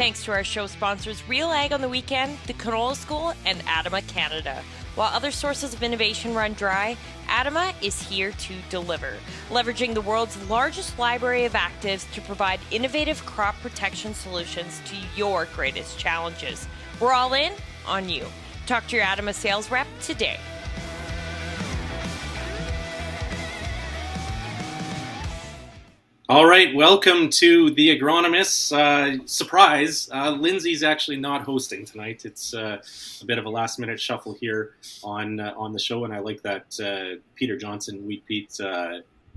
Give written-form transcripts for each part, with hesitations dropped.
Thanks to our show sponsors RealAg on the weekend, the Canola School, and ADAMA Canada. While other sources of innovation run dry, ADAMA is here to deliver, leveraging the world's largest library of actives to provide innovative crop protection solutions to your greatest challenges. We're all in on you. Talk to your ADAMA sales rep today. All right, welcome to the Agronomists. Surprise, Lyndsey's actually not hosting tonight. It's a bit of a last-minute shuffle here on the show, and I like that Peter Johnson, Wheat Pete.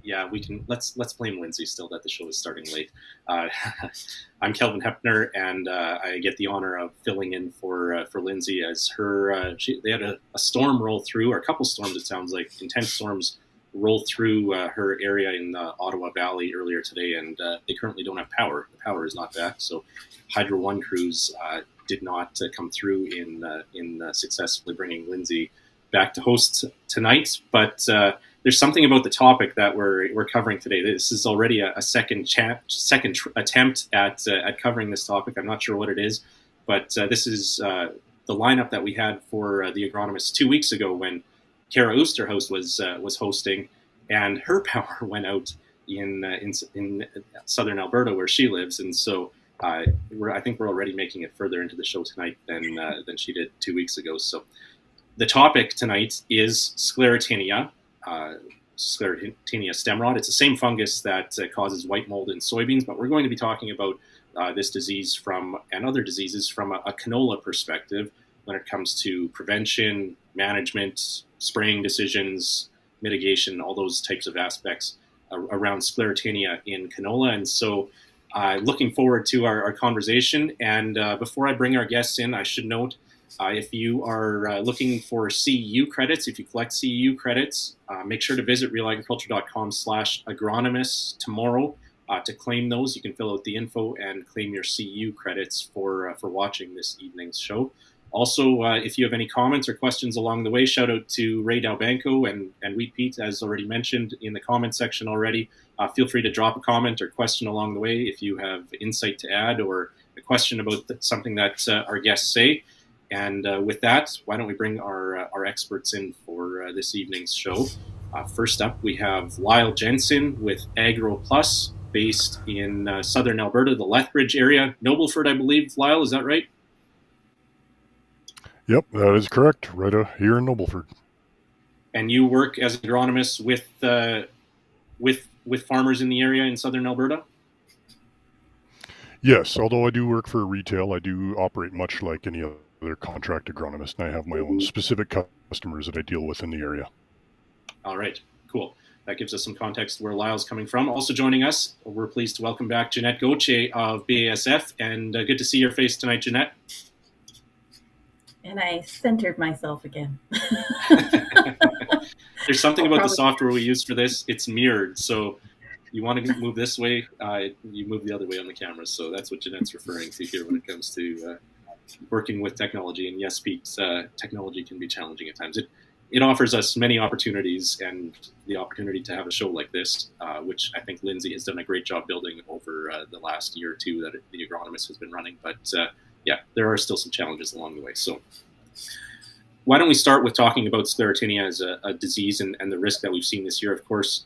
Yeah, we can let's blame Lyndsey still that the show is starting late. I'm Kelvin Hepner, and I get the honor of filling in for Lyndsey as they had a storm roll through, or a couple storms. It sounds like intense storms roll through her area in the Ottawa Valley earlier today, and they currently don't have power. The power is not back, so Hydro One crews did not come through in successfully bringing Lyndsey back to host tonight. But there's something about the topic that we're covering today. This is already a second attempt at covering this topic. I'm not sure what it is, but this is the lineup that we had for the Agronomists 2 weeks ago when Kara Oosterhuis was hosting, and her power went out in southern Alberta where she lives, and so I think we're already making it further into the show tonight than she did 2 weeks ago. So the topic tonight is Sclerotinia, Sclerotinia stem rot. It's the same fungus that causes white mold in soybeans, but we're going to be talking about this disease and other diseases from a canola perspective when it comes to prevention, management, spraying decisions, mitigation, all those types of aspects around Sclerotinia in canola. And so looking forward to our conversation. And before I bring our guests in, I should note, if you are looking for CEU credits, if you collect CEU credits, make sure to visit realagriculture.com/agronomists tomorrow to claim those. You can fill out the info and claim your CEU credits for watching this evening's show. Also, if you have any comments or questions along the way, shout out to Ray Dalbanco and Wheat Pete, as already mentioned in the comment section already. Feel free to drop a comment or question along the way if you have insight to add or a question about something that our guests say. And with that, why don't we bring our experts in for this evening's show. First up, we have Lyle Jensen with Agro Plus, based in southern Alberta, the Lethbridge area. Nobleford, I believe. Lyle, is that right? Yep, that is correct. Right here in Nobleford. And you work as an agronomist with farmers in the area in southern Alberta? Yes, although I do work for retail, I do operate much like any other contract agronomist, and I have my own specific customers that I deal with in the area. All right, cool. That gives us some context where Lyle's coming from. Also joining us, we're pleased to welcome back Jeanette Gaultier of BASF, and good to see your face tonight, Jeanette. And I centered myself again. There's something about the software we use for this. It's mirrored. So you want to move this way, you move the other way on the camera. So that's what Jeanette's referring to here when it comes to working with technology. And yes, Pete, technology can be challenging at times. It offers us many opportunities, and the opportunity to have a show like this, which I think Lyndsey has done a great job building over the last year or two that the Agronomist has been running. But yeah, there are still some challenges along the way. So why don't we start with talking about Sclerotinia as a disease and the risk that we've seen this year. Of course,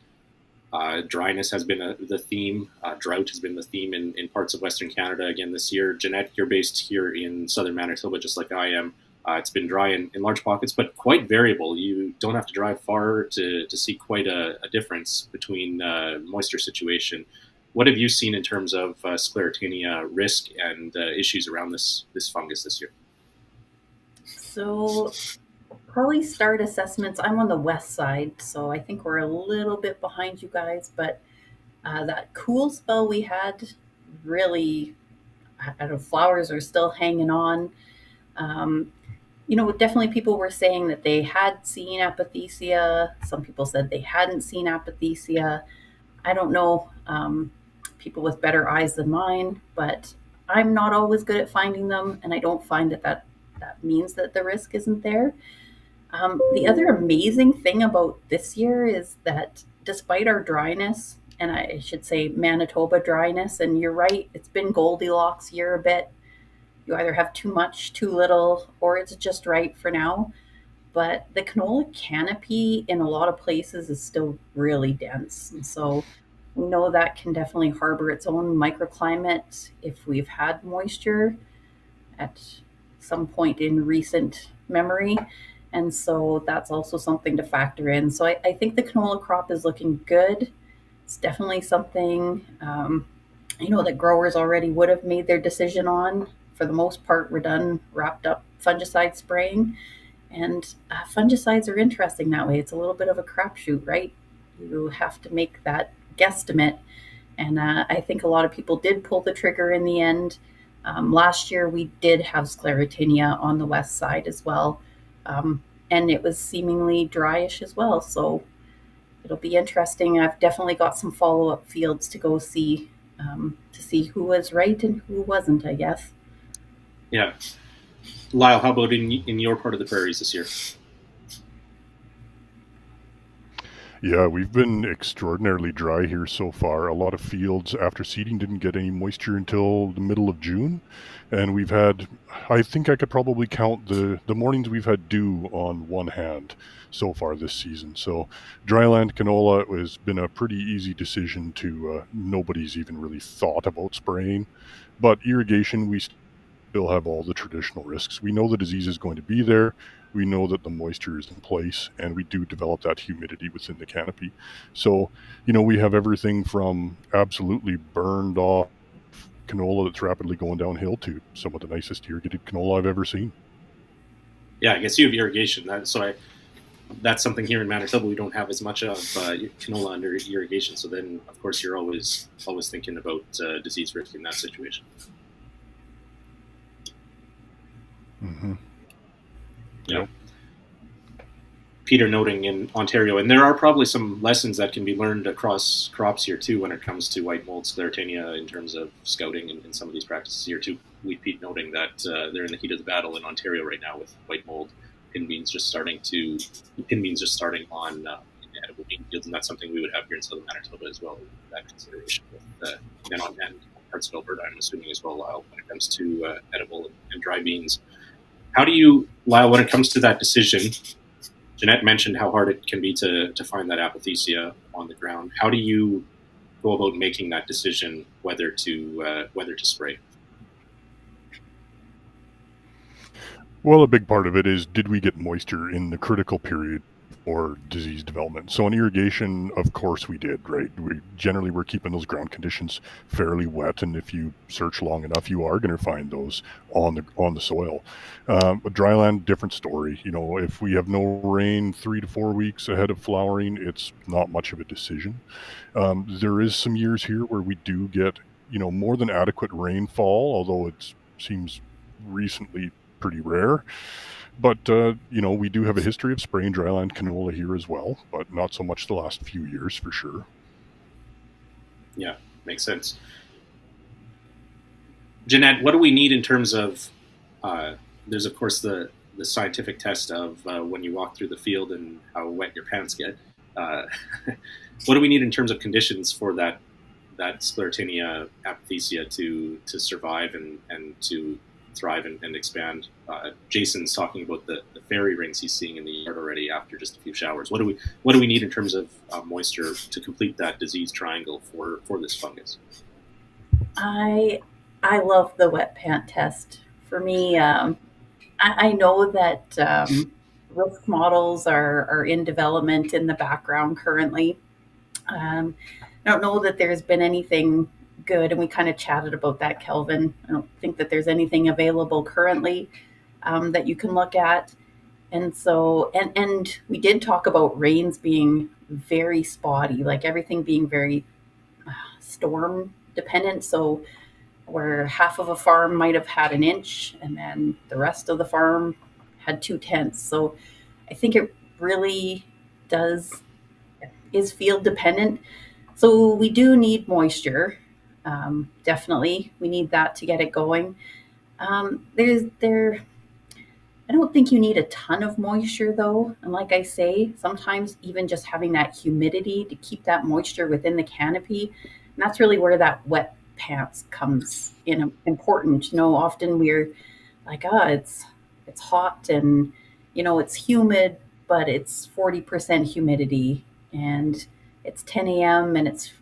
dryness has been the theme. Drought has been the theme in parts of Western Canada again this year. Jeanette, you're based here in southern Manitoba, just like I am. It's been dry in large pockets, but quite variable. You don't have to drive far to see quite a difference between moisture situation. What have you seen in terms of Sclerotinia risk and issues around this fungus this year? So probably start assessments. I'm on the west side, so I think we're a little bit behind you guys, but that cool spell we had really, flowers are still hanging on. Definitely people were saying that they had seen apothecia. Some people said they hadn't seen apothecia. I don't know, people with better eyes than mine, but I'm not always good at finding them, and I don't find that means that the risk isn't there. The other amazing thing about this year is that despite our dryness, and I should say Manitoba dryness, and you're right, it's been Goldilocks year a bit, You either have too much, too little, or it's just right for now. But the canola canopy in a lot of places is still really dense. And so we know that can definitely harbor its own microclimate if we've had moisture at some point in recent memory. And so that's also something to factor in. So I think the canola crop is looking good. It's definitely something, that growers already would have made their decision on. For the most part, we're done, wrapped up fungicide spraying. And fungicides are interesting that way. It's a little bit of a crapshoot, right? You have to make that guesstimate. And I think a lot of people did pull the trigger in the end. Last year, we did have Sclerotinia on the west side as well. And it was seemingly dryish as well. So it'll be interesting. I've definitely got some follow-up fields to go see to see who was right and who wasn't, I guess. Yeah. Lyle, how about in your part of the prairies this year? Yeah, we've been extraordinarily dry here so far. A lot of fields after seeding didn't get any moisture until the middle of June. And we've had, I think I could probably count the mornings we've had dew on one hand so far this season. So dryland canola has been a pretty easy decision to, nobody's even really thought about spraying. But irrigation, we still have all the traditional risks. We know the disease is going to be there. We know that the moisture is in place, and we do develop that humidity within the canopy. So, we have everything from absolutely burned off canola that's rapidly going downhill to some of the nicest irrigated canola I've ever seen. Yeah, I guess you have irrigation. That's something here in Manitoba we don't have as much of canola under irrigation. So then, of course, you're always thinking about disease risk in that situation. Mm-hmm. Yeah. Peter noting in Ontario, and there are probably some lessons that can be learned across crops here too when it comes to white mold, Sclerotinia, in terms of scouting and some of these practices here too. Pete noting that they're in the heat of the battle in Ontario right now with white mold, pin beans just starting on edible bean fields, and that's something we would have here in southern Manitoba as well. That consideration with and parts of Alberta, I'm assuming as well, Lyle, when it comes to edible and dry beans. How do you, Lyle, when it comes to that decision? Jeanette mentioned how hard it can be to find that apothecia on the ground. How do you go about making that decision whether to spray? Well, a big part of it is, did we get moisture in the critical period or disease development? So in irrigation, of course we did, right? We're keeping those ground conditions fairly wet, and if you search long enough, you are going to find those on the soil. But dryland, different story. If we have no rain 3 to 4 weeks ahead of flowering, it's not much of a decision. There is some years here where we do get, more than adequate rainfall, although it seems recently pretty rare. But, we do have a history of spraying dryland canola here as well, but not so much the last few years for sure. Yeah, makes sense. Jeanette, what do we need in terms of, there's of course the scientific test of when you walk through the field and how wet your pants get. What do we need in terms of conditions for that Sclerotinia apothecia to survive and to thrive and expand? Jason's talking about the fairy rings he's seeing in the yard already after just a few showers. What do we need in terms of moisture to complete that disease triangle for this fungus? I love the wet pant test. For me, I know that risk models are in development in the background currently. I don't know that there's been anything good, and we kind of chatted about that, Kelvin. I don't think that there's anything available currently that you can look at. And so, and we did talk about rains being very spotty, like everything being very storm dependent. So where half of a farm might have had an inch and then the rest of the farm had 2/10. So I think it really is field dependent. So we do need moisture. Definitely, we need that to get it going. I don't think you need a ton of moisture though. And like I say, sometimes even just having that humidity to keep that moisture within the canopy, and that's really where that wet pants comes in important. Often we're like, it's hot and, it's humid, but it's 40% humidity and it's 10 a.m. and it's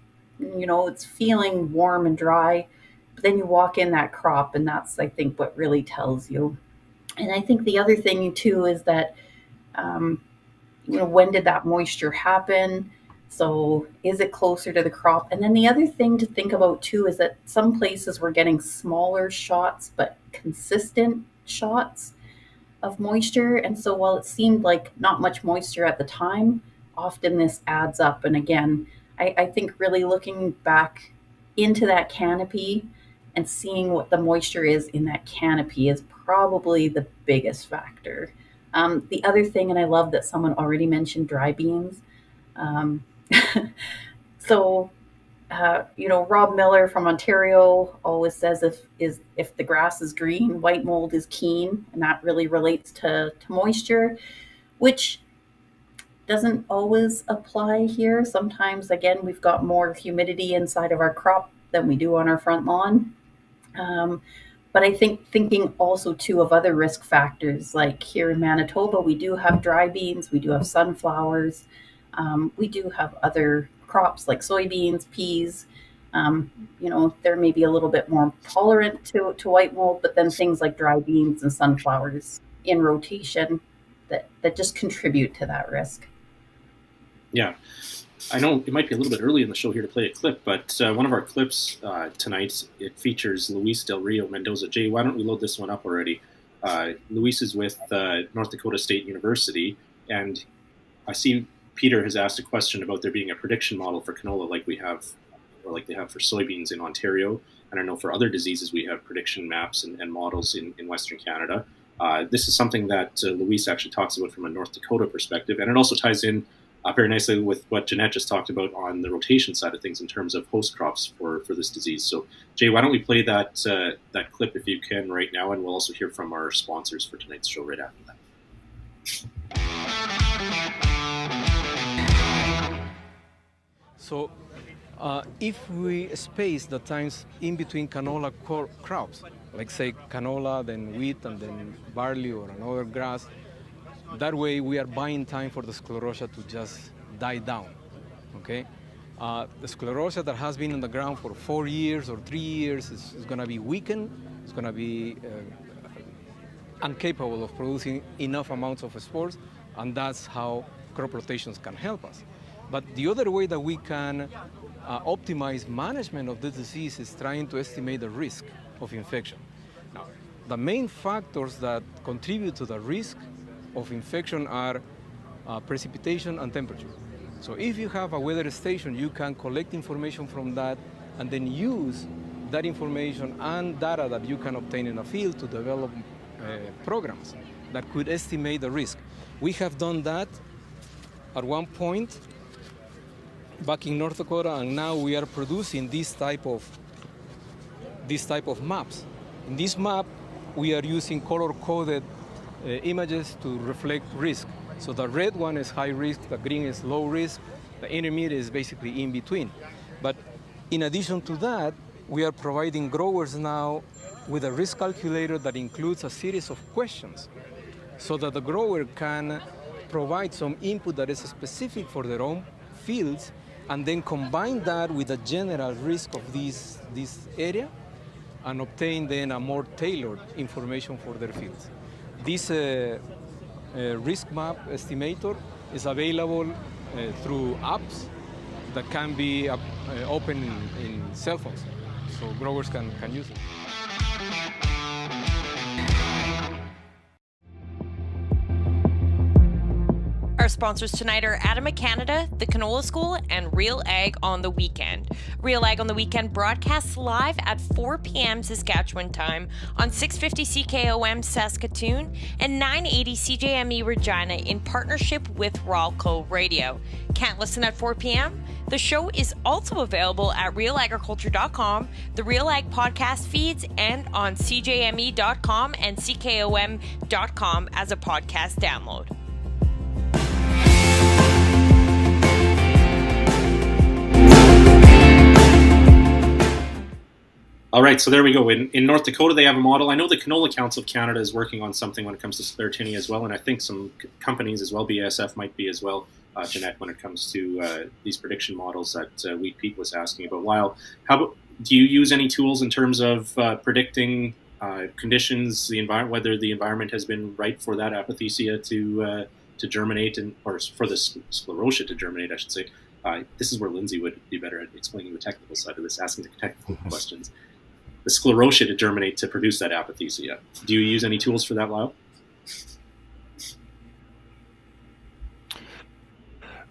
feeling warm and dry. But then you walk in that crop, and that's, I think, what really tells you. And I think the other thing too is that, when did that moisture happen? So is it closer to the crop? And then the other thing to think about too is that some places we're getting smaller shots, but consistent shots of moisture. And so while it seemed like not much moisture at the time, often this adds up. And again, I think really looking back into that canopy and seeing what the moisture is in that canopy is probably the biggest factor. The other thing, and I love that someone already mentioned dry beans. So, Rob Miller from Ontario always says if the grass is green, white mold is keen, and that really relates to moisture, which doesn't always apply here. Sometimes, again, we've got more humidity inside of our crop than we do on our front lawn. But I think thinking also too of other risk factors, like here in Manitoba, we do have dry beans, we do have sunflowers, we do have other crops like soybeans, peas. They're maybe a little bit more tolerant to white mold, but then things like dry beans and sunflowers in rotation that just contribute to that risk. Yeah. I know it might be a little bit early in the show here to play a clip, but one of our clips tonight, it features Luis Del Rio Mendoza. Jay, why don't we load this one up already? Luis is with North Dakota State University, and I see Peter has asked a question about there being a prediction model for canola like we have, or like they have for soybeans in Ontario. And I know for other diseases we have prediction maps and models in Western Canada. This is something that Luis actually talks about from a North Dakota perspective, and it also ties in very nicely with what Jeanette just talked about on the rotation side of things in terms of host crops for this disease. So, Jay, why don't we play that clip if you can right now, and we'll also hear from our sponsors for tonight's show right after that. So, if we space the times in between canola crops, like say canola, then wheat, and then barley or another grass, that way we are buying time for the sclerotia to just die down, okay? The sclerotia that has been on the ground for 4 years or 3 years is going to be weakened. It's going to be incapable of producing enough amounts of spores, and that's how crop rotations can help us. But the other way that we can optimize management of the disease is trying to estimate the risk of infection. Now, the main factors that contribute to the risk of infection are precipitation and temperature. So if you have a weather station, you can collect information from that and then use that information and data that you can obtain in a field to develop programs that could estimate the risk. We have done that at one point back in North Dakota, and now we are producing this type of maps. In this map, we are using color-coded images to reflect risk. So the red one is high risk, the green is low risk, the intermediate is basically in between. But in addition to that, we are providing growers now with a risk calculator that includes a series of questions so that the grower can provide some input that is specific for their own fields and then combine that with the general risk of this area and obtain then a more tailored information for their fields. This risk map estimator is available through apps that can be open in cell phones, so growers can use it. Our sponsors tonight are ADAMA Canada, the Canola School, and RealAg on the Weekend. RealAg on the Weekend broadcasts live at 4 p.m. Saskatchewan time on 650 CKOM Saskatoon and 980 CJME Regina in partnership with Rawlco Radio. Can't listen at 4 p.m.? The show is also available at realagriculture.com, the RealAg podcast feeds, and on CJME.com and CKOM.com as a podcast download. All right, so there we go. In North Dakota, they have a model. I know the Canola Council of Canada is working on something when it comes to Sclerotinia as well, and I think some companies as well, BASF might be as well, Jeanette, when it comes to these prediction models that Wheat Pete was asking about. Lyle, do you use any tools in terms of predicting conditions, the environment, whether the environment has been right for that apothecia to germinate, or for the sclerotia to germinate, I should say? This is where Lyndsey would be better at explaining the technical side of this, asking the technical questions. The sclerotia to germinate to produce that apothecia. Do you use any tools for that, Lyle?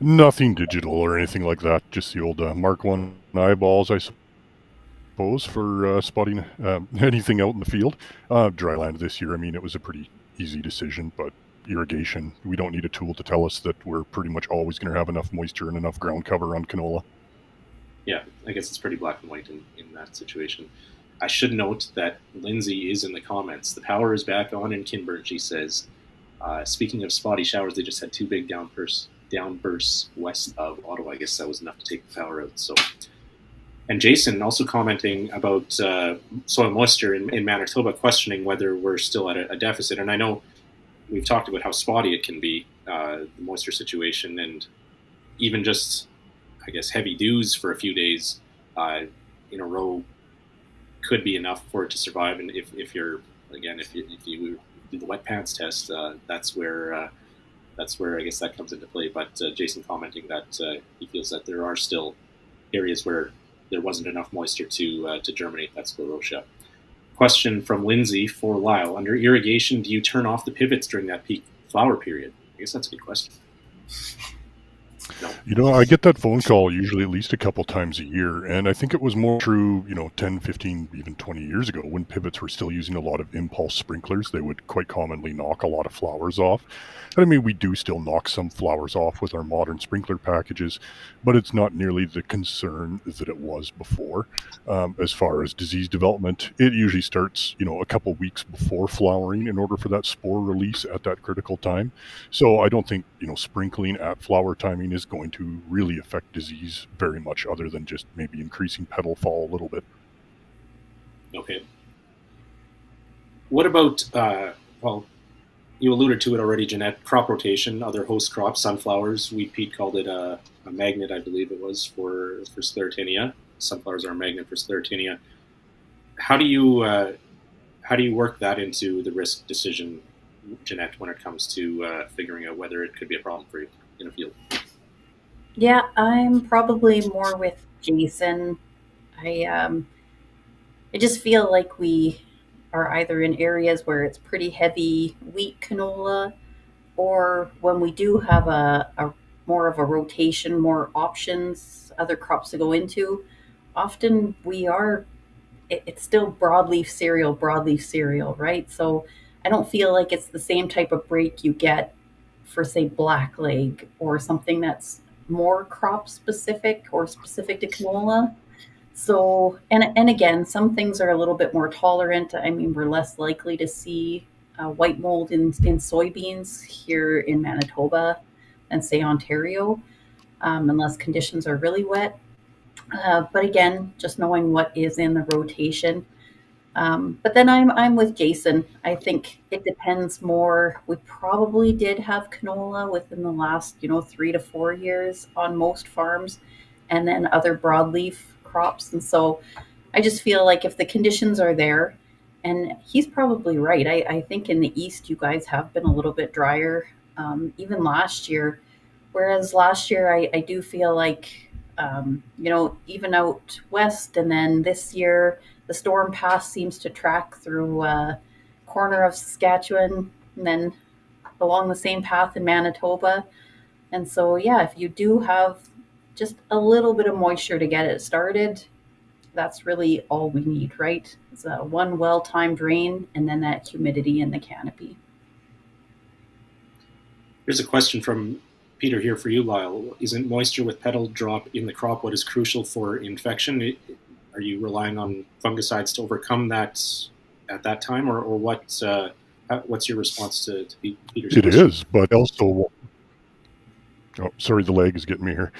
Nothing digital or anything like that. Just the old Mark 1 eyeballs, I suppose, for spotting anything out in the field. Dryland this year, I mean, it was a pretty easy decision, but irrigation, we don't need a tool to tell us that we're pretty much always going to have enough moisture and enough ground cover on canola. Yeah, I guess it's pretty black and white in that situation. I should note that Lyndsey is in the comments. The power is back on in Kinburn, she says. Speaking of spotty showers, they just had 2 big downbursts west of Ottawa. I guess that was enough to take the power out. So, and Jason also commenting about soil moisture in Manitoba, questioning whether we're still at a deficit. And I know we've talked about how spotty it can be, the moisture situation, and even just, I guess, heavy dews for a few days in a row could be enough for it to survive. And if you do the wet pants test, that's where I guess that comes into play. But Jason commenting that he feels that there are still areas where there wasn't enough moisture to germinate that sclerotia. Question from Lyndsey for Lyle. Under irrigation, do you turn off the pivots during that peak flower period? I guess that's a good question. No. You know, I get that phone call usually at least a couple times a year, and I think it was more true, 10, 15, even 20 years ago when pivots were still using a lot of impulse sprinklers. They would quite commonly knock a lot of flowers off. And I mean, we do still knock some flowers off with our modern sprinkler packages, but it's not nearly the concern that it was before. As far as disease development, it usually starts, a couple weeks before flowering in order for that spore release at that critical time. So I don't think, sprinkling at flower timing is going to really affect disease very much, other than just maybe increasing petal fall a little bit. Okay. What about, you alluded to it already, Jeanette, crop rotation, other host crops, sunflowers. Wheat Pete called it a magnet, I believe it was, for Sclerotinia. Sunflowers are a magnet for Sclerotinia. How do you work that into the risk decision, Jeanette, when it comes to figuring out whether it could be a problem for you in a field? Yeah, I'm probably more with Jason. I just feel like we are either in areas where it's pretty heavy wheat canola, or when we do have a more of a rotation, more options, other crops to go into, often it's still broadleaf cereal, right? So I don't feel like it's the same type of break you get for, say, blackleg or something that's more crop specific or specific to canola. So, and again, some things are a little bit more tolerant. I mean, we're less likely to see white mold in soybeans here in Manitoba than, say, Ontario, unless conditions are really wet. But again, just knowing what is in the rotation. But then I'm with Jason. I think it depends more. We probably did have canola within the last 3 to 4 years on most farms, and then other broadleaf crops. And so I just feel like if the conditions are there, and he's probably right. I think in the east you guys have been a little bit drier, even last year. Whereas last year I do feel like even out west, and then this year the storm path seems to track through a corner of Saskatchewan and then along the same path in Manitoba. And so, yeah, if you do have just a little bit of moisture to get it started, that's really all we need, right? It's a one well-timed rain and then that humidity in the canopy. Here's a question from Peter here for you, Lyle. Isn't moisture with petal drop in the crop what is crucial for infection? Are you relying on fungicides to overcome that at that time, or what's your response to Peter's question? It is, but also Oh, sorry, the leg is getting me here.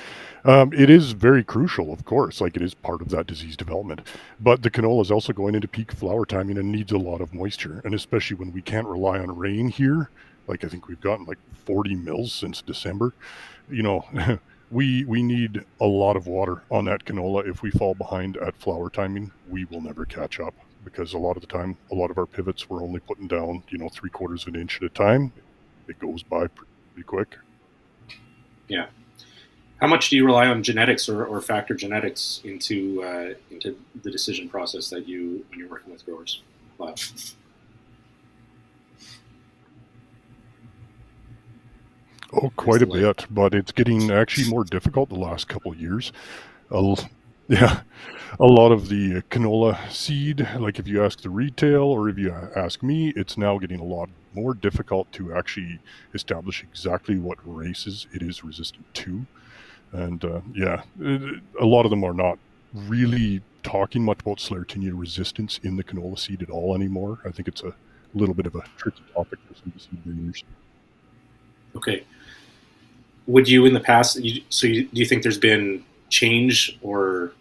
It is very crucial, of course, like it is part of that disease development. But the canola is also going into peak flower timing and needs a lot of moisture. And especially when we can't rely on rain here, like I think we've gotten like 40 mils since December, you know, we need a lot of water on that canola. If we fall behind at flower timing, we will never catch up because a lot of the time, a lot of our pivots we're only putting down, 3/4 of an inch at a time. It goes by pretty quick. Yeah. How much do you rely on genetics or factor genetics into the decision process that when you're working with growers? Lyle? Oh, quite a bit, but it's getting actually more difficult the last couple of years. Yeah, a lot of the canola seed, like if you ask the retail or if you ask me, it's now getting a lot more difficult to actually establish exactly what races it is resistant to. And a lot of them are not really talking much about Sclerotinia resistance in the canola seed at all anymore. I think it's a little bit of a tricky topic for some seed breeders. Okay. Would you in the past, do you think there's been change or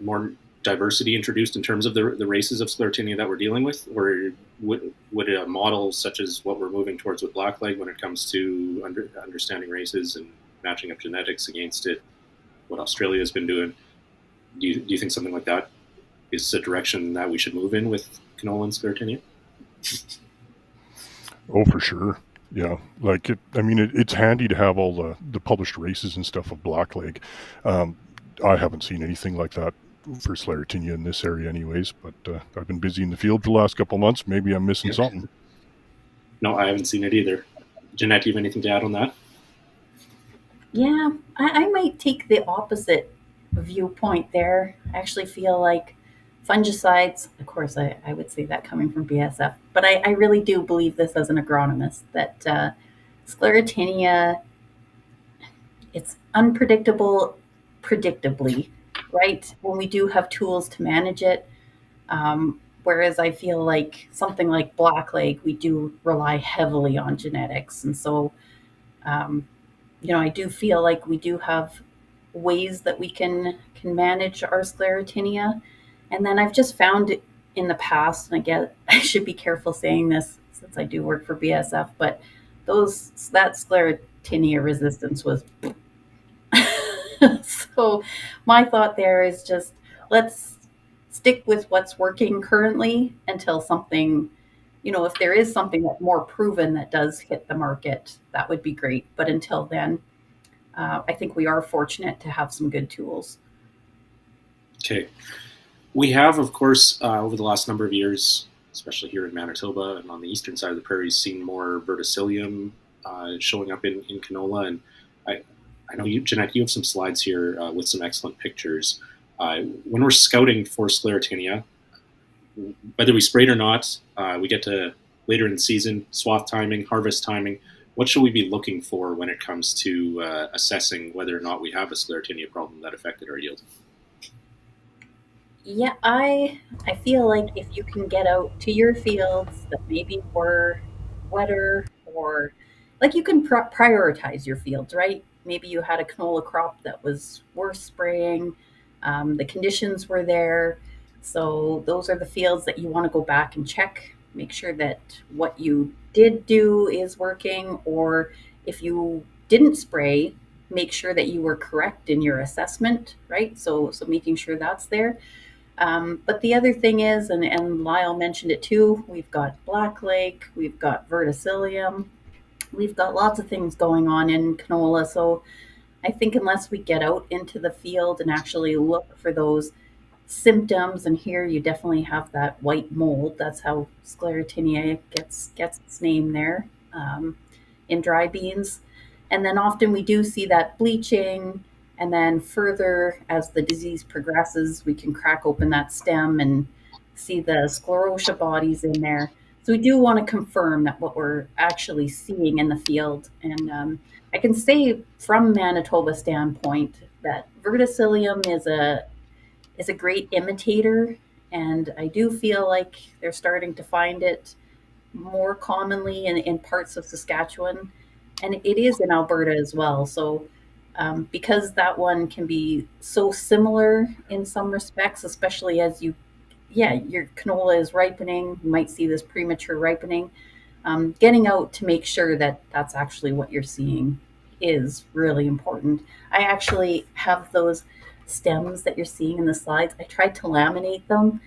more diversity introduced in terms of the races of Sclerotinia that we're dealing with? Or would a model such as what we're moving towards with blackleg when it comes to understanding races and matching up genetics against it, what Australia has been doing, do you think something like that is a direction that we should move in with canola and Sclerotinia? Oh, for sure. Yeah, like it's handy to have all the published races and stuff of blackleg. I haven't seen anything like that for Sclerotinia in this area anyways, but I've been busy in the field for the last couple of months. Maybe I'm missing something. No, I haven't seen it either. Jeanette, do you have anything to add on that? Yeah, I might take the opposite viewpoint there. I actually feel like fungicides, of course, I would say that coming from BASF, but I really do believe this as an agronomist that Sclerotinia, it's unpredictable predictably, right? When we do have tools to manage it. Whereas I feel like something like blackleg, we do rely heavily on genetics. And so, I do feel like we do have ways that we can manage our Sclerotinia. And then I've just found in the past, and again, I should be careful saying this since I do work for BASF, but that Sclerotinia resistance was so my thought there is just let's stick with what's working currently until something, if there is something that's more proven that does hit the market, that would be great. But until then, I think we are fortunate to have some good tools. Okay. We have, of course, over the last number of years, especially here in Manitoba and on the eastern side of the prairies, seen more Verticillium showing up in canola. And I know, Jeanette, you have some slides here with some excellent pictures. When we're scouting for Sclerotinia, whether we sprayed or not, we get to later in the season, swath timing, harvest timing. What should we be looking for when it comes to assessing whether or not we have a Sclerotinia problem that affected our yield? Yeah, I feel like if you can get out to your fields that maybe were wetter, or like you can prioritize your fields, right? Maybe you had a canola crop that was worth spraying. The conditions were there. So those are the fields that you want to go back and check, make sure that what you did do is working, or if you didn't spray, make sure that you were correct in your assessment, right? So making sure that's there. But the other thing is, and Lyle mentioned it too, we've got blackleg, we've got verticillium, we've got lots of things going on in canola. So I think unless we get out into the field and actually look for those symptoms, and here you definitely have that white mold. That's how Sclerotinia gets its name there in dry beans. And then often we do see that bleaching. And then further, as the disease progresses, we can crack open that stem and see the sclerotia bodies in there. So we do want to confirm that what we're actually seeing in the field. And I can say from Manitoba standpoint that Verticillium is a great imitator, and I do feel like they're starting to find it more commonly in parts of Saskatchewan. and it is in Alberta as well. So because that one can be so similar in some respects, especially as your canola is ripening, you might see this premature ripening. Getting out to make sure that that's actually what you're seeing is really important. I actually have those stems that you're seeing in the slides. I tried to laminate them.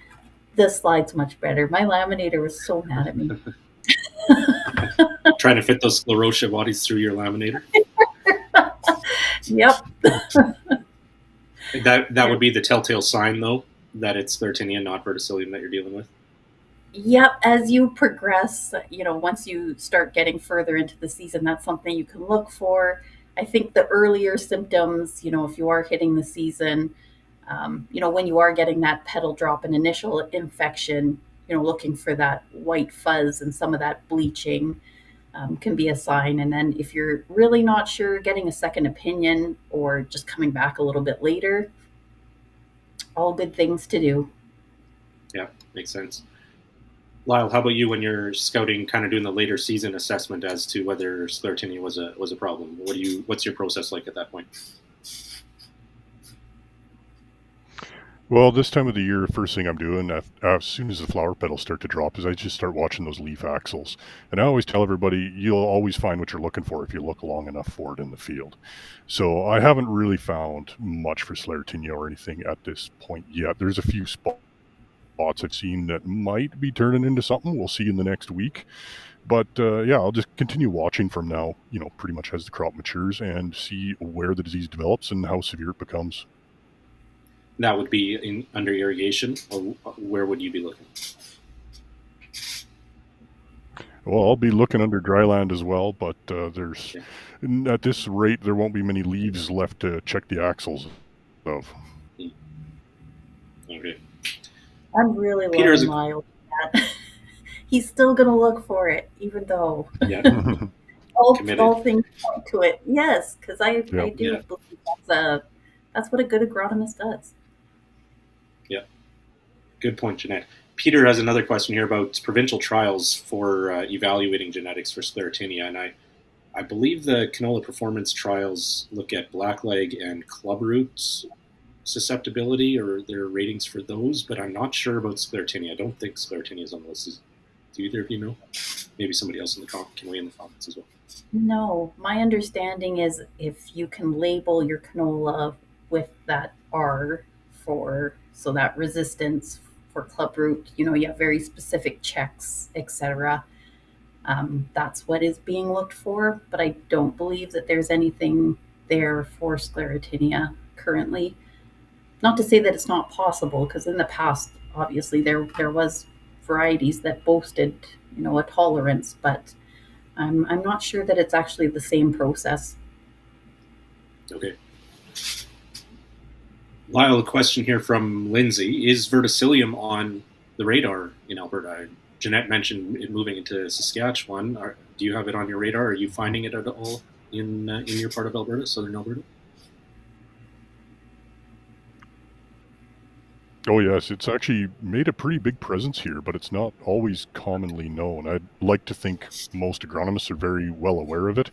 This slide's much better. My laminator was so mad at me. Trying to fit those sclerotia bodies through your laminator. Yep. That would be the telltale sign, though, that it's Sclerotinia, not Verticillium, that you're dealing with. Yep. As you progress, once you start getting further into the season, that's something you can look for. I think the earlier symptoms, if you are hitting the season, when you are getting that petal drop and initial infection, looking for that white fuzz and some of that bleaching can be a sign. And then if you're really not sure, getting a second opinion or just coming back a little bit later, all good things to do. Yeah, makes sense. Lyle, how about you when you're scouting, kind of doing the later season assessment as to whether Sclerotinia was a problem? What's your process like at that point? Well, this time of the year, first thing I'm doing as soon as the flower petals start to drop is I just start watching those leaf axils. And I always tell everybody, you'll always find what you're looking for if you look long enough for it in the field. So I haven't really found much for Sclerotinia or anything at this point yet. There's a few spots I've seen that might be turning into something. We'll see in the next week. But I'll just continue watching from now, pretty much as the crop matures and see where the disease develops and how severe it becomes. That would be under irrigation, or where would you be looking? Well, I'll be looking under dry land as well, but at this rate, there won't be many leaves left to check the axles of. Okay. I'm really loving Lyle. He's still going to look for it, even though all things point to it. Yes, because I do believe that's what a good agronomist does. Yeah. Good point, Jeanette. Peter has another question here about provincial trials for evaluating genetics for Sclerotinia, and I believe the canola performance trials look at blackleg and clubroot susceptibility, or their ratings for those, but I'm not sure about Sclerotinia. I don't think Sclerotinia is on the list. Do either of you know? Maybe somebody else in the can weigh in the comments as well. No, my understanding is if you can label your canola with that R so that resistance for clubroot, you have very specific checks, etc. That's what is being looked for, but I don't believe that there's anything there for Sclerotinia currently. Not to say that it's not possible, because in the past, obviously, there was varieties that boasted, a tolerance, but I'm not sure that it's actually the same process. Okay. Lyle, a question here from Lyndsey. Is Verticillium on the radar in Alberta? Jeanette mentioned it moving into Saskatchewan. Do you have it on your radar? Are you finding it at all in your part of Alberta, southern Alberta? Oh, yes. It's actually made a pretty big presence here, but it's not always commonly known. I'd like to think most agronomists are very well aware of it,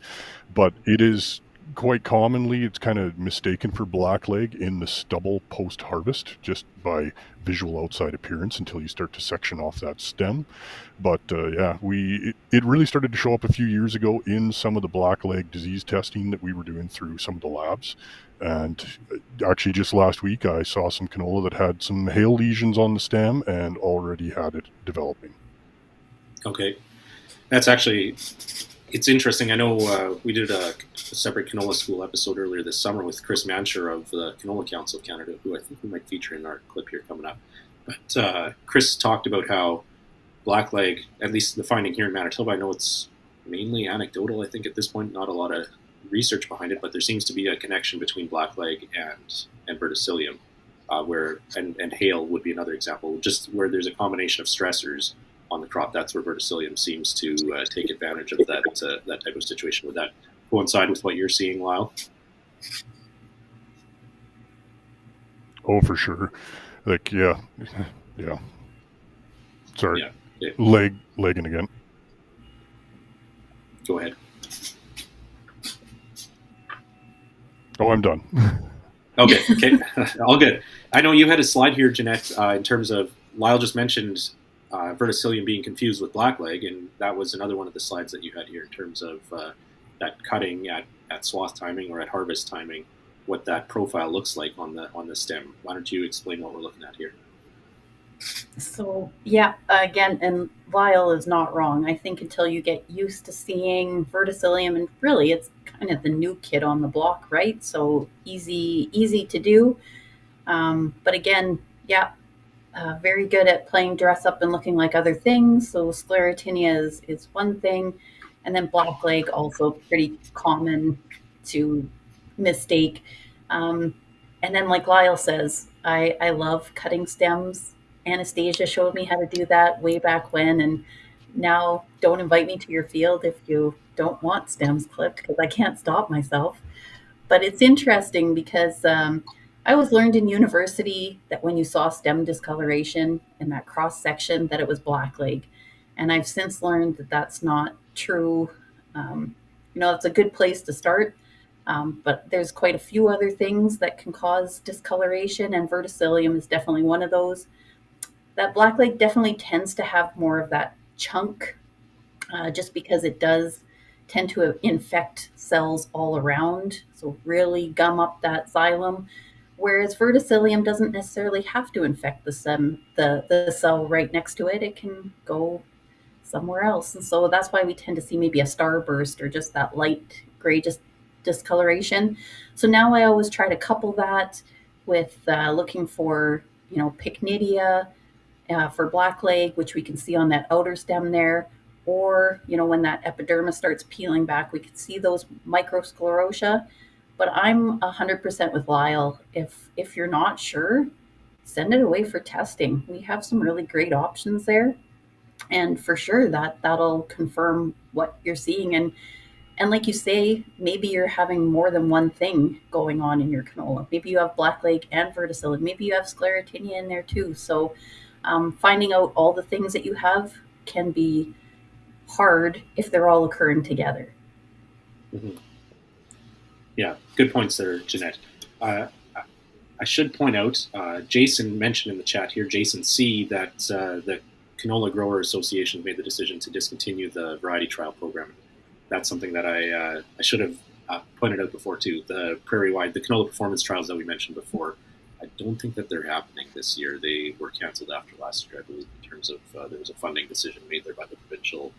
but it is quite commonly, it's kind of mistaken for blackleg in the stubble post-harvest, just by visual outside appearance until you start to section off that stem. But it really started to show up a few years ago in some of the blackleg disease testing that we were doing through some of the labs. And actually just last week, I saw some canola that had some hail lesions on the stem and already had it developing. Okay. That's actually... It's interesting. I know we did a separate Canola School episode earlier this summer with Chris Mancher of the Canola Council of Canada, who I think we might feature in our clip here coming up. But Chris talked about how blackleg, at least the finding here in Manitoba, I know it's mainly anecdotal, I think, at this point, not a lot of research behind it, but there seems to be a connection between blackleg and Verticillium, and hail would be another example, just where there's a combination of stressors on the crop. That's where Verticillium seems to take advantage of that type of situation. Would that coincide with what you're seeing, Lyle? Oh, for sure. Yeah. Sorry. Yeah. Legging again. Go ahead. Oh, I'm done. Okay, all good. I know you had a slide here, Jeanette, in terms of Lyle just mentioned verticillium being confused with blackleg, and that was another one of the slides that you had here in terms of that cutting at swath timing or at harvest timing, what that profile looks like on the stem. Why don't you explain what we're looking at here? So yeah, again, and Lyle is not wrong. I think until you get used to seeing verticillium, and really it's kind of the new kid on the block, right? So easy to do. But again, yeah, very good at playing dress up and looking like other things. So Sclerotinia is one thing, and then blackleg also pretty common to mistake. And then, like Lyle says, I love cutting stems. Anastasia showed me how to do that way back when, and now don't invite me to your field if you don't want stems clipped because I can't stop myself. But it's interesting because I was learned in university that when you saw stem discoloration in that cross section, that it was blackleg, and I've since learned that that's not true. It's a good place to start, but there's quite a few other things that can cause discoloration, and verticillium is definitely one of those. That blackleg definitely tends to have more of that chunk, just because it does tend to infect cells all around, so really gum up that xylem. Whereas verticillium doesn't necessarily have to infect the cell right next to it. It can go somewhere else. And so that's why we tend to see maybe a starburst or just that light gray discoloration. So now I always try to couple that with looking for, pycnidia for blackleg, which we can see on that outer stem there. Or, when that epidermis starts peeling back, we can see those microsclerotia. But I'm 100% with Lyle. If you're not sure, send it away for testing. We have some really great options there. And for sure that'll confirm what you're seeing. And like you say, maybe you're having more than one thing going on in your canola. Maybe you have blackleg and verticillium. Maybe you have Sclerotinia in there too. So finding out all the things that you have can be hard if they're all occurring together. Mm-hmm. Yeah, good points there, Jeanette. I should point out, Jason mentioned in the chat here, Jason C, that the Canola Grower Association made the decision to discontinue the variety trial program. That's something that I should have pointed out before too. The prairie-wide, the canola performance trials that we mentioned before, I don't think that they're happening this year. They were canceled after last year, I believe, in terms of there was a funding decision made there by the provincial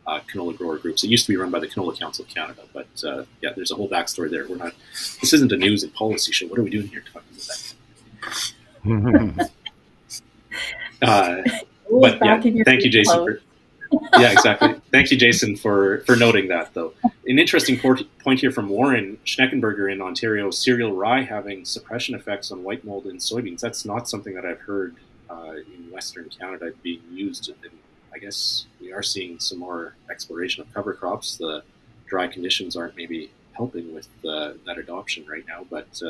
canola grower groups. It used to be run by the Canola Council of Canada, but yeah, there's a whole backstory there. This isn't a news and policy show. What are we doing here talking about that? But yeah, thank you, Jason. Yeah, exactly. Thank you, Jason, for noting that, though. An interesting point here from Warren Schneckenberger in Ontario, cereal rye having suppression effects on white mold in soybeans. That's not something that I've heard in Western Canada being used. And I guess we are seeing some more exploration of cover crops. The dry conditions aren't maybe helping with that adoption right now, but it's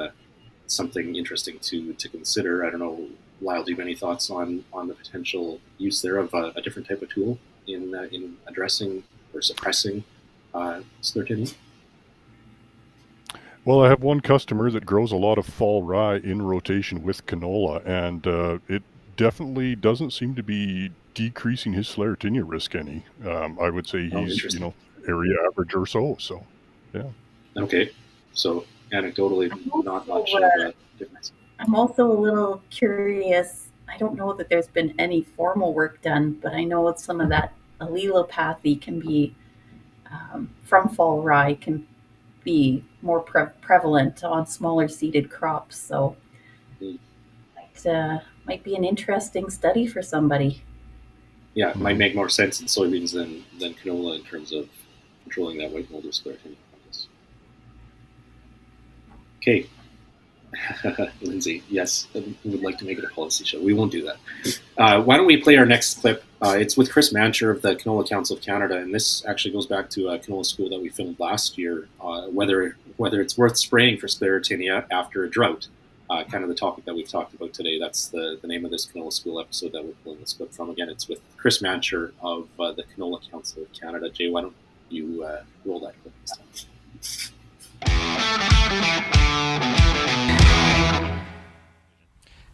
something interesting to consider. I don't know, Lyle, do you have any thoughts on the potential use there of a different type of tool in addressing or suppressing Sclerotinia? Well, I have one customer that grows a lot of fall rye in rotation with canola, and it definitely doesn't seem to be decreasing his Sclerotinia risk any. I would say he's, area average or so. So, yeah. Okay. So anecdotally, not much of a difference. I'm also a little curious. I don't know that there's been any formal work done, but I know some of that allelopathy can be from fall rye can be more prevalent on smaller seeded crops. So it might be an interesting study for somebody. Yeah, it might make more sense in soybeans than canola in terms of controlling that white mold or Sclerotinia fungus. Okay. Lyndsey, yes, we would like to make it a policy show. We won't do that. Why don't we play our next clip? It's with Chris Mancher of the Canola Council of Canada, and this actually goes back to a Canola School that we filmed last year, whether it's worth spraying for Sclerotinia after a drought, kind of the topic that we've talked about today. That's the name of this Canola School episode that we're pulling this clip from. Again, it's with Chris Mancher of the Canola Council of Canada. Jay, why don't you roll that clip this time?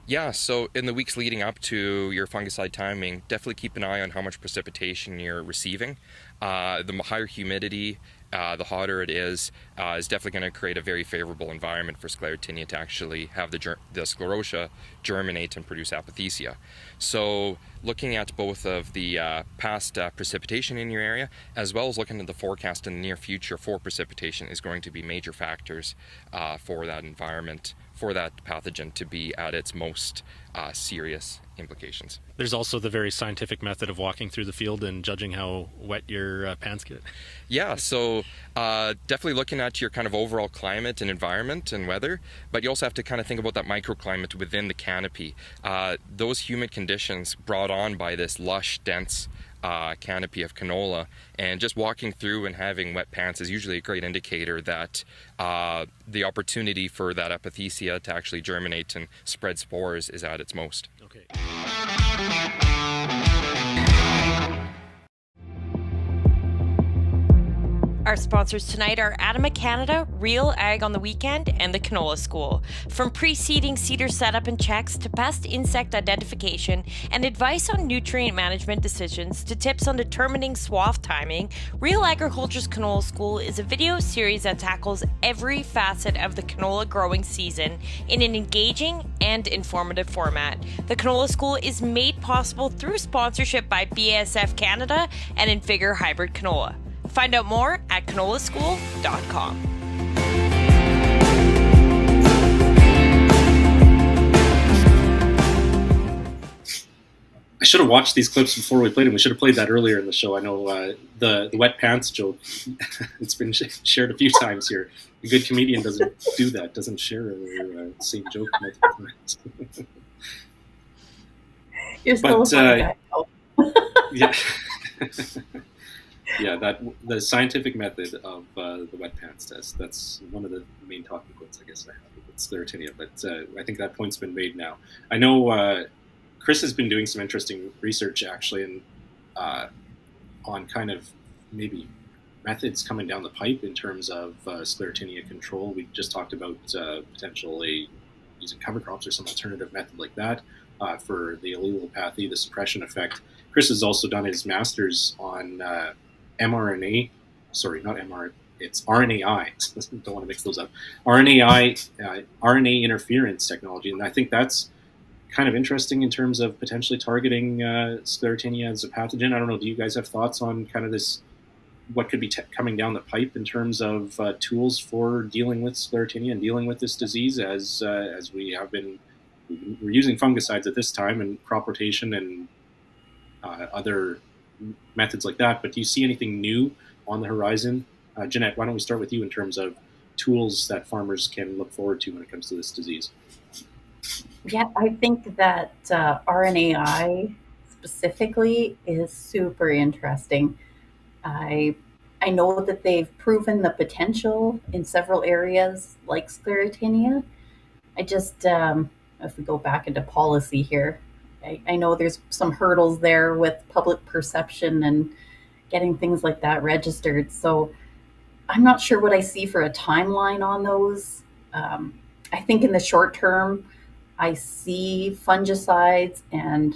Yeah, so in the weeks leading up to your fungicide timing, definitely keep an eye on how much precipitation you're receiving. The higher humidity, the hotter it is definitely going to create a very favorable environment for Sclerotinia to actually have the sclerotia germinate and produce apothecia. So looking at both of the past precipitation in your area, as well as looking at the forecast in the near future for precipitation, is going to be major factors for that environment, for that pathogen to be at its most serious implications. There's also the very scientific method of walking through the field and judging how wet your pants get. Yeah, so definitely looking at your kind of overall climate and environment and weather, but you also have to kind of think about that microclimate within the canopy. Those humid conditions brought on by this lush, dense canopy of canola, and just walking through and having wet pants is usually a great indicator that the opportunity for that apothecia to actually germinate and spread spores is at its most. Okay. Our sponsors tonight are ADAMA Canada, RealAg on the Weekend, and the Canola School. From pre-seeding seeder setup and checks to pest insect identification and advice on nutrient management decisions to tips on determining swath timing, Real Agriculture's Canola School is a video series that tackles every facet of the canola growing season in an engaging and informative format. The Canola School is made possible through sponsorship by BASF Canada and Invigor Hybrid Canola. Find out more at canolaschool.com. I should have watched these clips before we played them. We should have played that earlier in the show. I know the wet pants joke, it's been shared a few times here. A good comedian doesn't do that, doesn't share the same joke multiple times. You're still a funny guy. Yeah. Yeah, the scientific method of the wet pants test, that's one of the main talking points, I guess, I have with Sclerotinia, but I think that point's been made now. I know Chris has been doing some interesting research, actually, and on kind of maybe methods coming down the pipe in terms of Sclerotinia control. We just talked about potentially using cover crops or some alternative method like that for the allelopathy, the suppression effect. Chris has also done his master's on mRNA, sorry, not mRNA, it's RNAi, don't want to mix those up, RNA interference technology, and I think that's kind of interesting in terms of potentially targeting Sclerotinia as a pathogen. I don't know, do you guys have thoughts on kind of this, what could be coming down the pipe in terms of tools for dealing with Sclerotinia and dealing with this disease as we have been, we're using fungicides at this time and crop rotation and other methods like that, but do you see anything new on the horizon? Jeanette, why don't we start with you in terms of tools that farmers can look forward to when it comes to this disease? Yeah, I think that RNAi specifically is super interesting. I know that they've proven the potential in several areas like Sclerotinia. I just, if we go back into policy here, I know there's some hurdles there with public perception and getting things like that registered. So I'm not sure what I see for a timeline on those. I think in the short term, I see fungicides and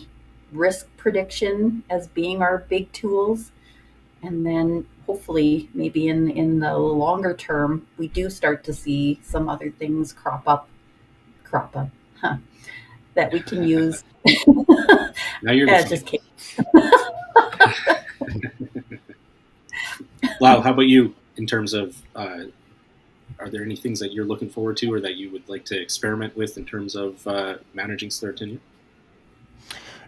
risk prediction as being our big tools. And then hopefully maybe in the longer term, we do start to see some other things crop up, that we can use. Now you're just kidding. Lyle, how about you in terms of, are there any things that you're looking forward to or that you would like to experiment with in terms of managing Sclerotinia?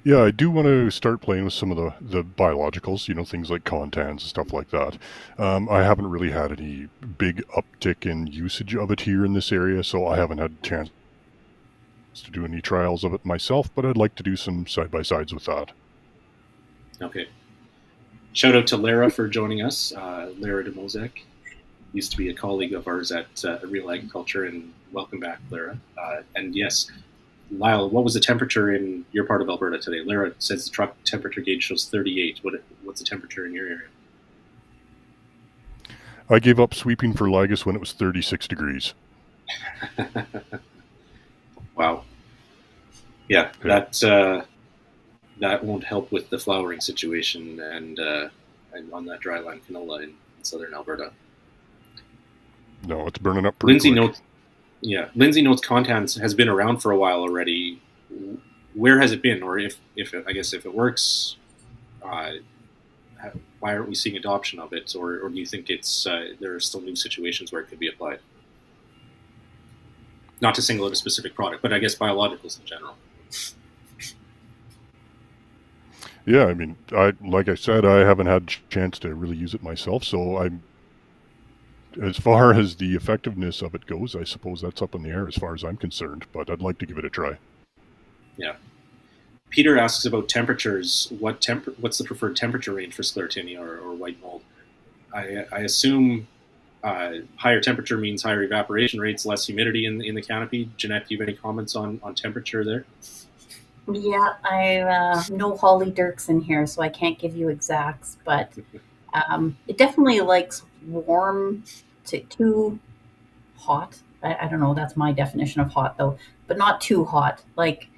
Yeah, I do want to start playing with some of the biologicals, things like contans and stuff like that. I haven't really had any big uptick in usage of it here in this area, so I haven't had a chance to do any trials of it myself, but I'd like to do some side-by-sides with that. Okay. Shout out to Lara for joining us. Lara de Mozek used to be a colleague of ours at Real Agriculture, and welcome back, Lara. And yes, Lyle, what was the temperature in your part of Alberta today? Lara says the truck temperature gauge shows 38. What's the temperature in your area? I gave up sweeping for Lygus when it was 36 degrees. Wow. Yeah, that won't help with the flowering situation and on that dryland canola in southern Alberta. No, it's burning up pretty quick. Lyndsey Notes Contents has been around for a while already. Where has it been, or if it works, why aren't we seeing adoption of it, or do you think it's there are still new situations where it could be applied? Not to single out a specific product, but I guess biologicals in general. Yeah, I mean, like I said, I haven't had a chance to really use it myself, so as far as the effectiveness of it goes, I suppose that's up in the air as far as I'm concerned, but I'd like to give it a try. Yeah. Peter asks about temperatures. What's the preferred temperature range for Sclerotinia or white mold? I assume higher temperature means higher evaporation rates, less humidity in the canopy. Jeanette, do you have any comments on temperature there? Yeah, I no Holly Dirks in here, so I can't give you exacts, but it definitely likes warm to too hot. I don't know. That's my definition of hot, though, but not too hot. Like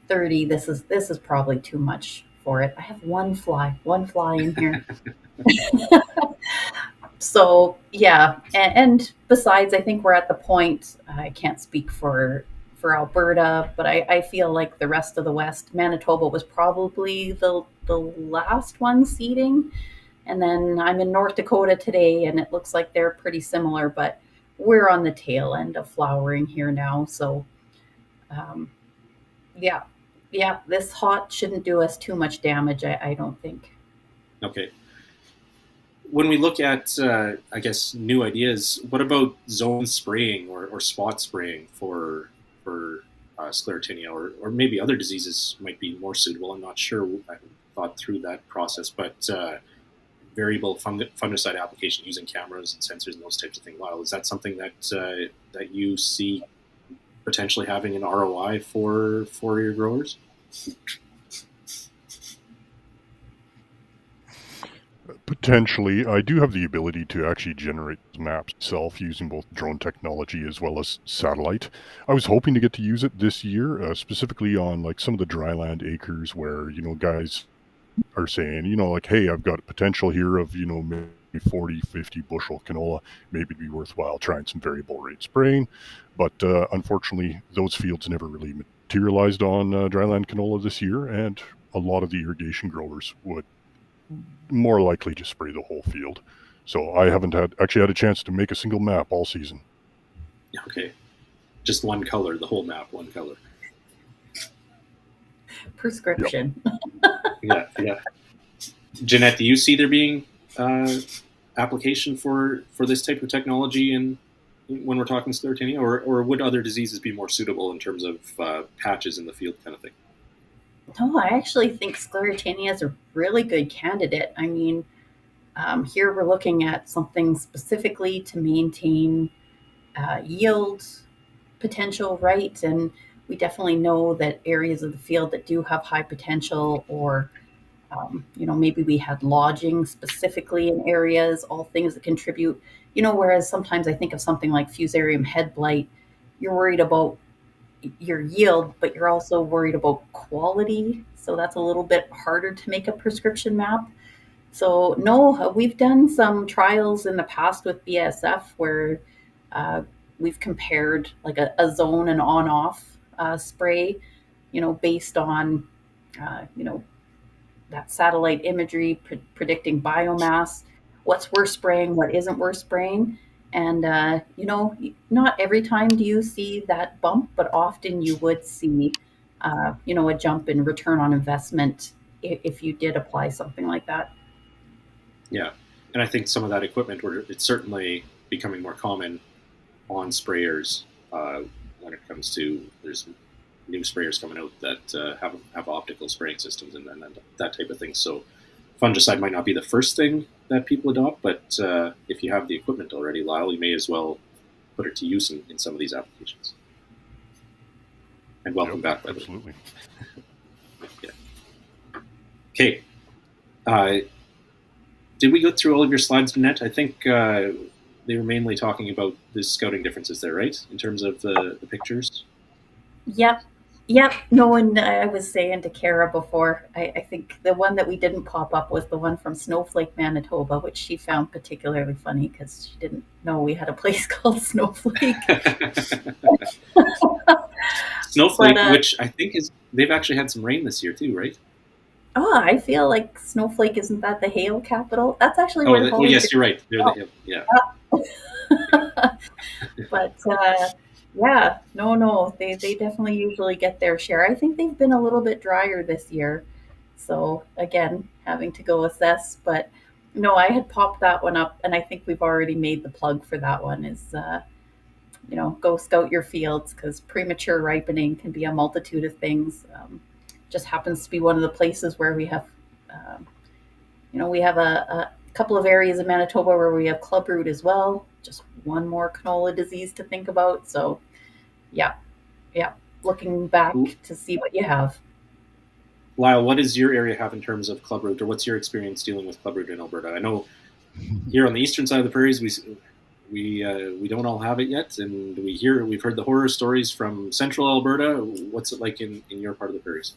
30. This is probably too much for it. I have one fly in here. So yeah, and besides, I think we're at the point. I can't speak for Alberta, but I feel like the rest of the West, Manitoba was probably the last one seeding, and then I'm in North Dakota today, and it looks like they're pretty similar, but we're on the tail end of flowering here now. So yeah, this hot shouldn't do us too much damage, I don't think. Okay. When we look at, I guess, new ideas, what about zone spraying or spot spraying for Sclerotinia, or maybe other diseases might be more suitable? I'm not sure. I haven't thought through that process, but variable fungicide application using cameras and sensors and those types of things. Lyle, is that something that you see potentially having an ROI for your growers? Potentially. I do have the ability to actually generate maps myself using both drone technology as well as satellite. I was hoping to get to use it this year, specifically on like some of the dryland acres where, guys are saying, like, hey, I've got potential here of, maybe 40, 50 bushel canola. Maybe it'd be worthwhile trying some variable rate spraying. But unfortunately, those fields never really materialized on dryland canola this year, and a lot of the irrigation growers would more likely just spray the whole field. So I haven't had a chance to make a single map all season. Okay. Just one color, the whole map, one color. Prescription. Yep. Yeah. Jeanette, do you see there being application for this type of technology when we're talking Sclerotinia, or would other diseases be more suitable in terms of patches in the field kind of thing? No, I actually think Sclerotinia is a really good candidate. I mean, here we're looking at something specifically to maintain yield potential, right? And we definitely know that areas of the field that do have high potential, or maybe we had lodging specifically in areas, all things that contribute. Whereas sometimes I think of something like Fusarium head blight, you're worried about your yield, but you're also worried about quality. So that's a little bit harder to make a prescription map. So no, we've done some trials in the past with BASF where we've compared like a zone and on-off spray, based on, that satellite imagery predicting biomass, what's worth spraying, what isn't worth spraying. And, not every time do you see that bump, but often you would see, a jump in return on investment if you did apply something like that. Yeah. And I think some of that equipment, it's certainly becoming more common on sprayers when it comes to, there's new sprayers coming out that have optical spraying systems and that type of thing. So fungicide might not be the first thing that people adopt, but if you have the equipment already, Lyle, you may as well put it to use in some of these applications. And welcome back, by the way. Absolutely. Yeah. Okay. did we go through all of your slides, Jeanette? I think they were mainly talking about the scouting differences there, right? In terms of the pictures. Yep. Yep. No, and I was saying to Kara before, I think the one that we didn't pop up was the one from Snowflake, Manitoba, which she found particularly funny because she didn't know we had a place called Snowflake. Snowflake, But, which I think they've actually had some rain this year too, right? oh, I feel like Snowflake, isn't that the hail capital? That's actually where Oh yes, you're right. They're the hail. Yeah. But yeah, no, they definitely usually get their share. I think they've been a little bit drier this year, so again, having to go assess. But no, I had popped that one up, and I think we've already made the plug for that one. Is go scout your fields, because premature ripening can be a multitude of things. Just happens to be one of the places where we have, we have a couple of areas in Manitoba where we have Clubroot as well. Just one more canola disease to think about. So, yeah, looking back to see what you have. Lyle, what does your area have in terms of Clubroot, or what's your experience dealing with Clubroot in Alberta? I know here on the eastern side of the prairies, we don't all have it yet, and we've heard the horror stories from central Alberta. What's it like in your part of the prairies?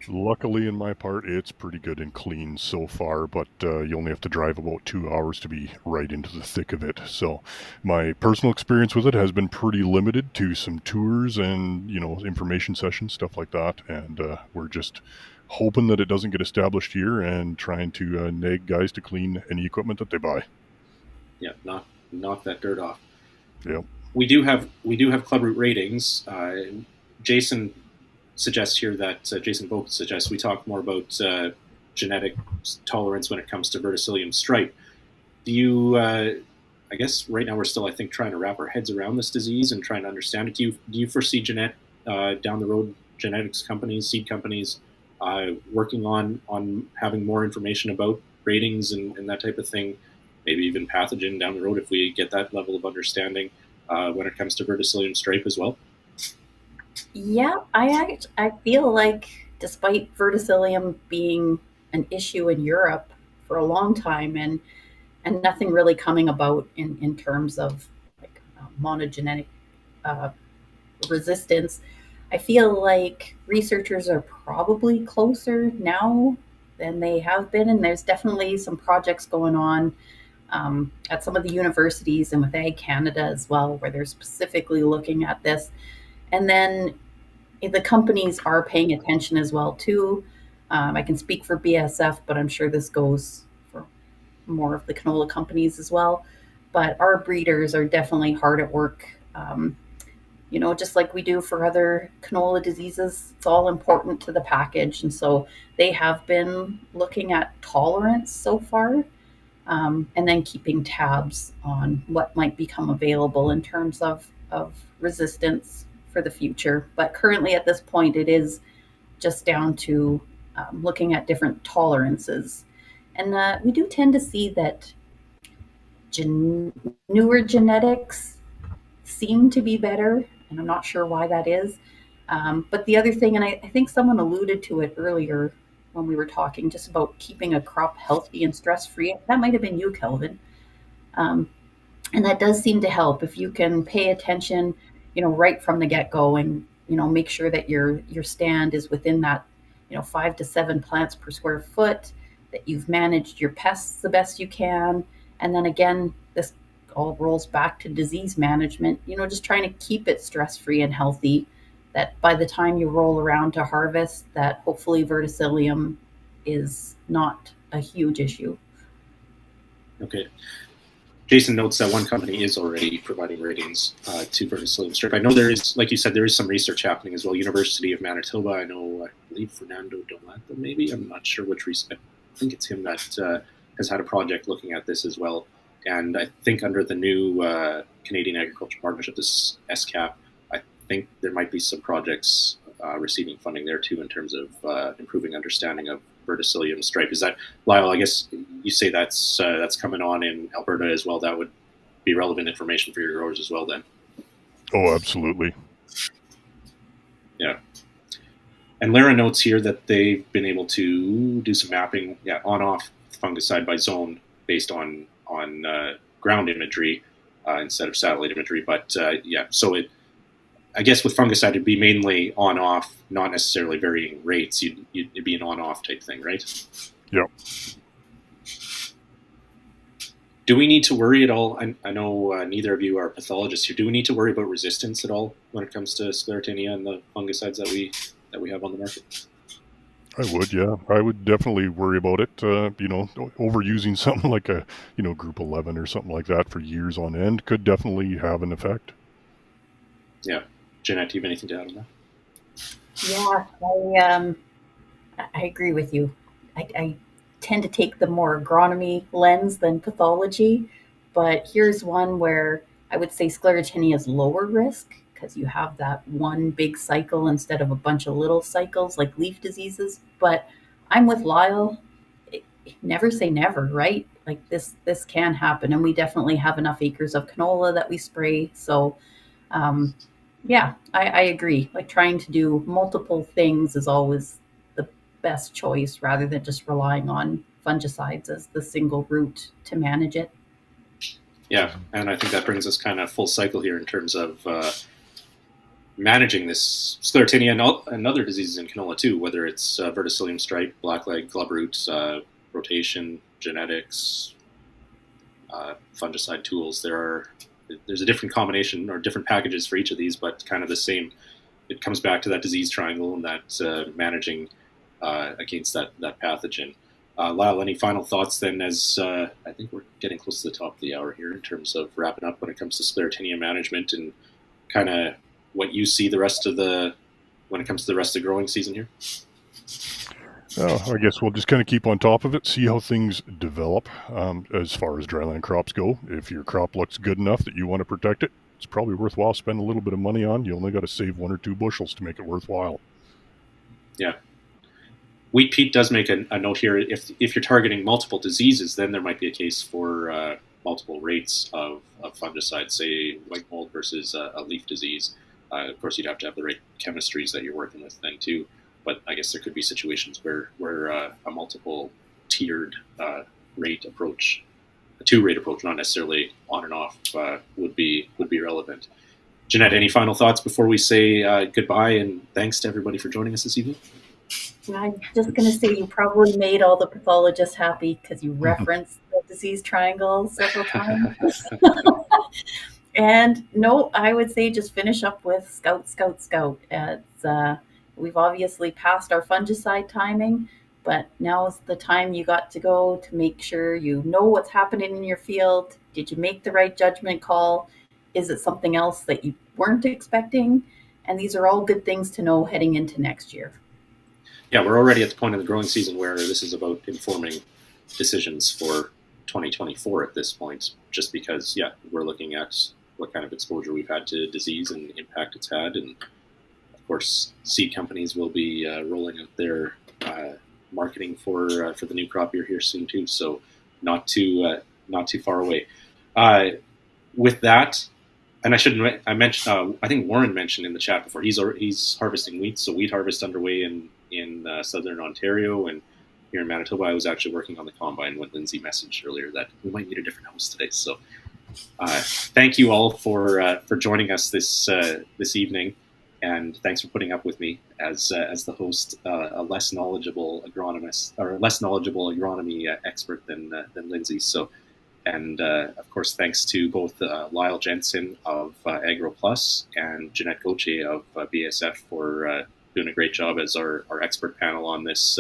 Luckily, in my part, it's pretty good and clean so far, but you only have to drive about 2 hours to be right into the thick of it. So my personal experience with it has been pretty limited to some tours and, information sessions, stuff like that. And we're just hoping that it doesn't get established here and trying to nag guys to clean any equipment that they buy. Yeah, knock that dirt off. Yep. We do have Clubroot ratings. Jason suggests here that Jason Vogt suggests we talk more about genetic tolerance when it comes to Verticillium stripe. Do you? I guess right now we're still, I think, trying to wrap our heads around this disease and trying to understand it. Do you foresee, Jeanette, down the road, genetics companies, seed companies, working on having more information about ratings and that type of thing? Maybe even pathogen down the road if we get that level of understanding when it comes to Verticillium stripe as well. Yeah, I feel like despite Verticillium being an issue in Europe for a long time and nothing really coming about in terms of like monogenic resistance, I feel like researchers are probably closer now than they have been, and there's definitely some projects going on at some of the universities and with Ag Canada as well, where they're specifically looking at this. And then the companies are paying attention as well too. I can speak for BASF, but I'm sure this goes for more of the canola companies as well. But our breeders are definitely hard at work. Just like we do for other canola diseases, it's all important to the package. And so they have been looking at tolerance so far, and then keeping tabs on what might become available in terms of resistance for the future. But currently at this point, it is just down to looking at different tolerances. And we do tend to see that newer genetics seem to be better, and I'm not sure why that is. But the other thing, and I think someone alluded to it earlier when we were talking just about keeping a crop healthy and stress-free. That might have been you, Kelvin. And that does seem to help if you can pay attention, right from the get-go, and, make sure that your stand is within that, 5 to 7 plants per square foot, that you've managed your pests the best you can. And then again, this all rolls back to disease management, just trying to keep it stress-free and healthy, that by the time you roll around to harvest, that hopefully Verticillium is not a huge issue. Okay. Jason notes that one company is already providing ratings to Verticillium stripe. I know there is, like you said, there is some research happening as well. University of Manitoba, I believe Fernando Domato, maybe. I'm not sure which research. I think it's him that has had a project looking at this as well. And I think under the new Canadian Agriculture Partnership, this SCAP, I think there might be some projects receiving funding there too in terms of improving understanding of Verticillium stripe. Is that, Lyle, I guess you say that's coming on in Alberta as well. That would be relevant information for your growers as well then. Oh, absolutely. Yeah. And Lara notes here that they've been able to do some mapping on-off fungicide by zone based on ground imagery instead of satellite imagery. But so I guess with fungicide it'd be mainly on-off, not necessarily varying rates. It'd be an on-off type thing, right? Yep. Do we need to worry at all? I know neither of you are pathologists here. Do we need to worry about resistance at all when it comes to Sclerotinia and the fungicides that we have on the market? I would, yeah. I would definitely worry about it. Overusing something like a, group 11 or something like that for years on end could definitely have an effect. Yeah. Jeanette, do you have anything to add on that? Yeah, I agree with you. I tend to take the more agronomy lens than pathology, but here's one where I would say Sclerotinia is lower risk because you have that one big cycle instead of a bunch of little cycles like leaf diseases. But I'm with Lyle. Never say never, right? Like this can happen, and we definitely have enough acres of canola that we spray. So I agree. Like trying to do multiple things is always the best choice rather than just relying on fungicides as the single route to manage it. Yeah, and I think that brings us kind of full cycle here in terms of managing this Sclerotinia and other diseases in canola too, whether it's Verticillium stripe, blackleg, clubroot, rotation, genetics, fungicide tools. There's a different combination or different packages for each of these, but kind of the same. It comes back to that disease triangle and that managing against that pathogen. Lyle, any final thoughts then, as I think we're getting close to the top of the hour here in terms of wrapping up when it comes to Sclerotinia management and kind of what you see when it comes to the rest of the growing season here? I guess we'll just kind of keep on top of it, see how things develop as far as dryland crops go. If your crop looks good enough that you want to protect it, it's probably worthwhile spending a little bit of money on. You only got to save 1 or 2 bushels to make it worthwhile. Yeah. Wheat Pete does make a note here. If you're targeting multiple diseases, then there might be a case for multiple rates of fungicide, say white mold versus a leaf disease. Of course, you'd have to have the right chemistries that you're working with then too. But I guess there could be situations where a multiple tiered rate approach, a 2-rate approach, not necessarily on and off, would be relevant. Jeanette, any final thoughts before we say goodbye and thanks to everybody for joining us this evening? I'm just going to say you probably made all the pathologists happy because you referenced the disease triangle several times. And no, I would say just finish up with Scout. We've obviously passed our fungicide timing, but now is the time you got to go to make sure you know what's happening in your field. Did you make the right judgment call? Is it something else that you weren't expecting? And these are all good things to know heading into next year. Yeah, we're already at the point of the growing season where this is about informing decisions for 2024 at this point, just because, we're looking at what kind of exposure we've had to disease and the impact it's had. And of course, seed companies will be rolling out their marketing for the new crop year here soon too. So not too far away. With that, and I mentioned, I think Warren mentioned in the chat before, he's harvesting wheat. So wheat harvest underway in southern Ontario, and here in Manitoba. I was actually working on the combine when Lyndsey messaged earlier that we might need a different host today. So thank you all for joining us this evening, and thanks for putting up with me as the host, a less knowledgeable agronomist or less knowledgeable agronomy expert than Lyndsey. So, and of course, thanks to both Lyle Jensen of Agro Plus and Jeanette Gaultier of BASF for doing a great job as our expert panel on this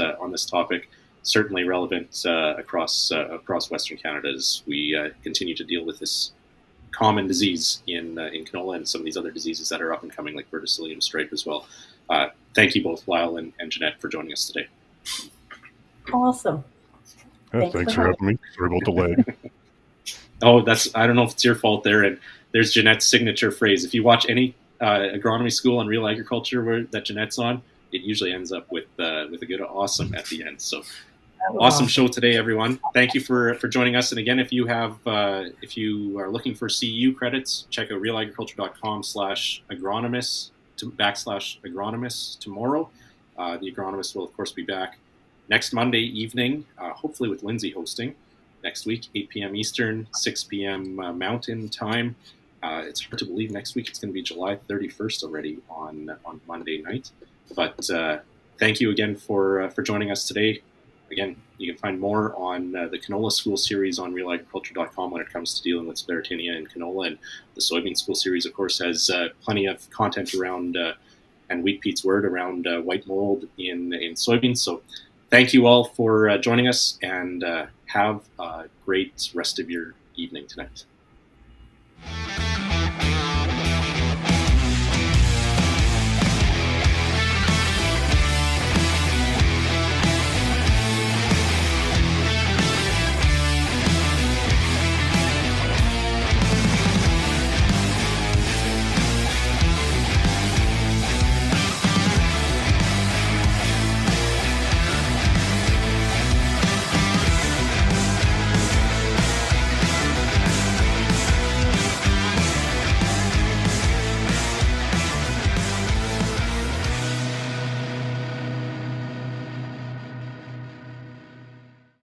topic. Certainly relevant across Western Canada as we continue to deal with this common disease in canola and some of these other diseases that are up and coming, like Verticillium stripe as well. Thank you both, Lyle and Jeanette, for joining us today. Awesome. Yeah, thanks for having me. Sorry about the lag. I don't know if it's your fault there. And there's Jeanette's signature phrase. If you watch any agronomy school on Real Agriculture that Jeanette's on, it usually ends up with a good awesome at the end. So awesome show today, everyone. Thank you for joining us. And again, if you are looking for CEU credits, check out realagriculture.com/agronomists /agronomists tomorrow. The agronomists will of course be back next Monday evening, hopefully with Lyndsey hosting next week, 8 p.m. Eastern, 6 p.m. Mountain time. It's hard to believe next week it's going to be July 31st already on Monday night. But thank you again for joining us today. Again, you can find more on the Canola School series on realagriculture.com when it comes to dealing with Sclerotinia and canola. And the Soybean School series, of course, has plenty of content around, and Wheat Pete's word, around white mold in soybeans. So thank you all for joining us, and have a great rest of your evening tonight.